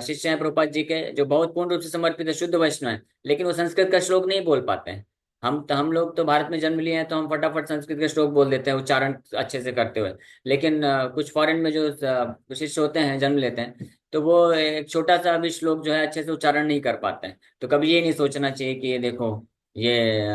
शिष्य हैं प्रभुपाद जी के जो बहुत पूर्ण रूप से समर्पित है, शुद्ध वैष्णव है, लेकिन वो संस्कृत का श्लोक नहीं बोल पाते हैं। हम लोग तो भारत में जन्म लिए हैं तो हम फटाफट संस्कृत के श्लोक बोल देते हैं उच्चारण अच्छे से करते हुए। लेकिन कुछ फॉरेन में जो शिष्य होते हैं, जन्म लेते हैं, तो वो एक छोटा सा भी श्लोक जो है अच्छे से उच्चारण नहीं कर पाते हैं। तो कभी ये नहीं सोचना चाहिए कि ये देखो, ये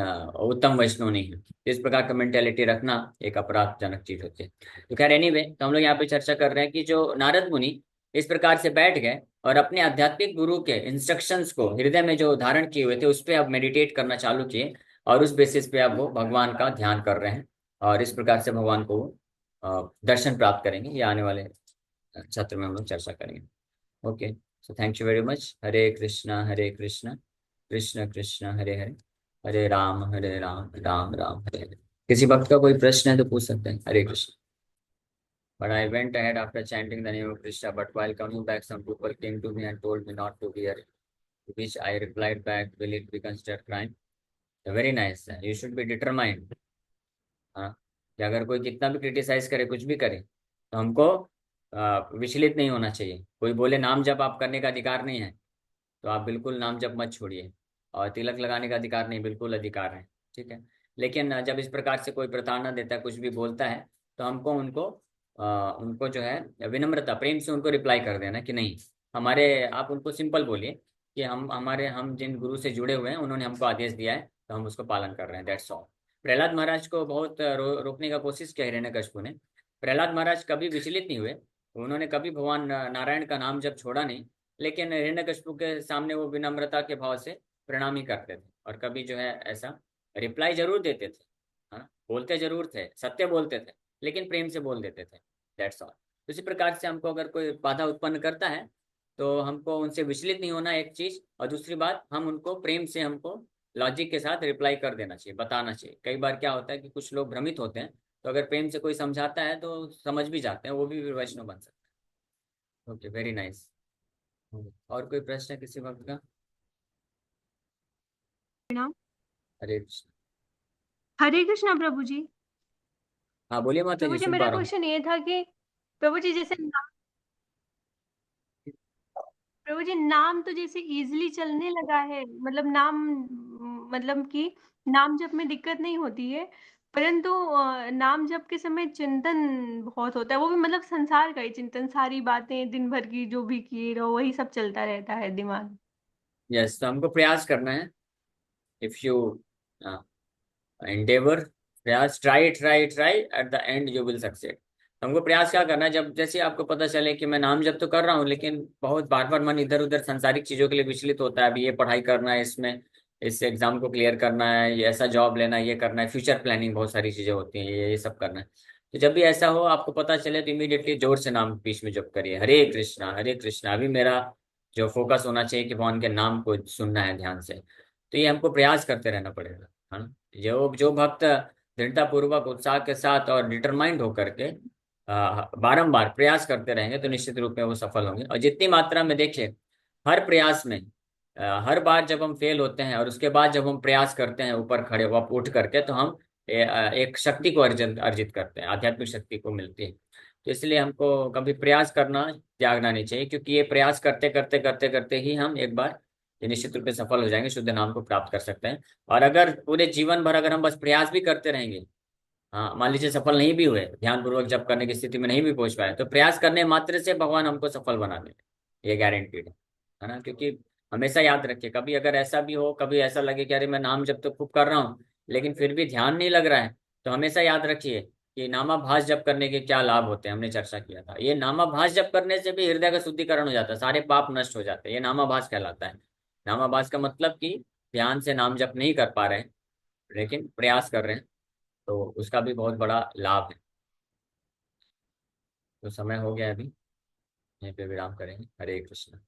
उत्तम वैष्णव नहीं है। इस प्रकार का मेंटेलिटी रखना एक अपराधजनक चीज होती है। तो खैर एनीवे, तो हम लोग यहाँ पे चर्चा कर रहे हैं कि जो नारद मुनि इस प्रकार से बैठ गए और अपने आध्यात्मिक गुरु के इंस्ट्रक्शंस को हृदय में जो धारण किए हुए थे उस पर अब मेडिटेट करना चालू किए, और उस बेसिस पे अब वो भगवान का ध्यान कर रहे हैं, और इस प्रकार से भगवान को दर्शन प्राप्त करेंगे। ये आने वाले सत्र में हम लोग चर्चा करेंगे। Okay, so thank you very much. Hare Krishna Krishna Krishna Hare Hare, Hare Ram Ram Ram Hare Hare. किसी भक्त का कोई प्रश्न है तो पूछ सकते हैं। हरे Krishna. But I went ahead after chanting the name of Krishna, but while coming back, some people came to me and told me not to wear it, to which I replied back, will it be considered crime? Very nice. You should be determined. हाँ, कि अगर कोई कितना भी criticise करे, कुछ भी करे, तो हमको विचलित नहीं होना चाहिए। कोई बोले नाम जप आप करने का अधिकार नहीं है, तो आप बिल्कुल नाम जप मत छोड़िए। और तिलक लगाने का अधिकार नहीं, बिल्कुल अधिकार है। ठीक है। लेकिन जब इस प्रकार से कोई प्रताड़ना देता है, कुछ भी बोलता है, तो हमको उनको जो है विनम्रता प्रेम से उनको रिप्लाई कर देना कि नहीं, हमारे आप उनको सिंपल बोलिए कि हम जिन गुरु से जुड़े हुए हैं उन्होंने हमको आदेश दिया है तो हम उसको पालन कर रहे हैं, दैट्स ऑल। प्रहलाद महाराज को बहुत रोकने का कोशिश किया हिरण्यकशिपु ने। प्रहलाद महाराज कभी विचलित नहीं हुए, उन्होंने कभी भगवान नारायण का नाम जब छोड़ा नहीं। लेकिन हिरण्यकशिपु के सामने वो विनम्रता के भाव से प्रणाम ही करते थे, और कभी जो है ऐसा रिप्लाई जरूर देते थे। हाँ, बोलते जरूर थे, सत्य बोलते थे, लेकिन प्रेम से बोल देते थे, दैट्स ऑल। इसी प्रकार से हमको अगर कोई बाधा उत्पन्न करता है तो हमको उनसे विचलित नहीं होना, एक चीज। और दूसरी बात, हम उनको प्रेम से, हमको लॉजिक के साथ रिप्लाई कर देना चाहिए, बताना चाहिए। कई बार क्या होता है कि कुछ लोग भ्रमित होते हैं, तो अगर प्रेम से कोई समझाता है तो समझ भी जाते हैं, वो भी वैष्णव बन सकते हैं। Okay, very nice. और कोई प्रश्न है किसी वक्त का? प्रणाम। हरे कृष्ण। हरे कृष्णा प्रभु जी। हाँ बोलिए माता प्रभु जी, जी, सुन मेरा पा रहा हूँ। क्वेश्चन ये था कि प्रभु जी जैसे प्रभु जी नाम तो जैसे इजीली चलने लगा है, मतलब नाम, मतलब कि नाम जप में दिक्कत नहीं होती है, परंतु नाम जप के समय चिंतन बहुत होता है, वो भी मतलब संसार का ही चिंतन, सारी बातें दिन भर की जो भी किए रहो वही सब चलता रहता है दिमाग। यस, तो हमको प्रयास करना है। इफ यू एंडेवर, प्रयास, try at the end you will succeed. हमको प्रयास क्या करना है, जब जैसे आपको पता चले कि मैं नाम जब तो कर रहा हूँ लेकिन बहुत बार बार मन इधर उधर सांसारिक चीजों के लिए विचलित होता है, अभी ये पढ़ाई करना है, इसमें इस एग्जाम को क्लियर करना है, ये ऐसा जॉब लेना है, ये करना है, फ्यूचर प्लानिंग, बहुत सारी चीजें होती हैं, ये सब करना है। तो जब भी ऐसा हो आपको पता चले तो इमीडिएटली जोर से नाम बीच में जप करिए, हरे कृष्णा हरे कृष्णा। अभी मेरा जो फोकस होना चाहिए कि भगवान के नाम को सुनना है ध्यान से। तो ये हमको प्रयास करते रहना पड़ेगा, है ना। जो जो भक्त दृढ़ता पूर्वक, उत्साह के साथ और डिटरमाइंड होकर के बारंबार प्रयास करते रहेंगे तो निश्चित रूप में वो सफल होंगे। और जितनी मात्रा में देखिए, हर प्रयास में हर बार जब हम फेल होते हैं और उसके बाद जब हम प्रयास करते हैं ऊपर खड़े उठ करके, तो हम एक शक्ति को अर्जित अर्जित करते हैं, आध्यात्मिक शक्ति को मिलती है। तो इसलिए हमको कभी प्रयास करना त्यागना नहीं चाहिए, क्योंकि ये प्रयास करते करते करते करते ही हम एक बार ये निश्चित रूप से सफल हो जाएंगे, शुद्ध नाम को प्राप्त कर सकते हैं। और अगर पूरे जीवन भर अगर हम बस प्रयास भी करते रहेंगे, हाँ मान लीजिए सफल नहीं भी हुए, ध्यान पूर्वक जप करने की स्थिति में नहीं भी पहुंच पाए, तो प्रयास करने मात्र से भगवान हमको सफल बना देंगे, ये गारंटीड है ना। क्योंकि हमेशा याद रखिए, कभी अगर ऐसा भी हो, कभी ऐसा लगे कि अरे मैं नाम जप तो खूब कर रहा हूँ लेकिन फिर भी ध्यान नहीं लग रहा है, तो हमेशा याद रखिए कि नामाभास जप करने के क्या लाभ होते हैं, हमने चर्चा किया था। ये नामाभास जप करने से भी हृदय का शुद्धिकरण हो जाता है, सारे पाप नष्ट हो जाते हैं, ये नामाभास कहलाता है। नामाभास का मतलब कि ध्यान से नाम जप नहीं कर पा रहे हैं, लेकिन प्रयास कर रहे हैं, तो उसका भी बहुत बड़ा लाभ है। तो समय हो गया अभी, यहीं पे विराम करेंगे। हरे कृष्ण।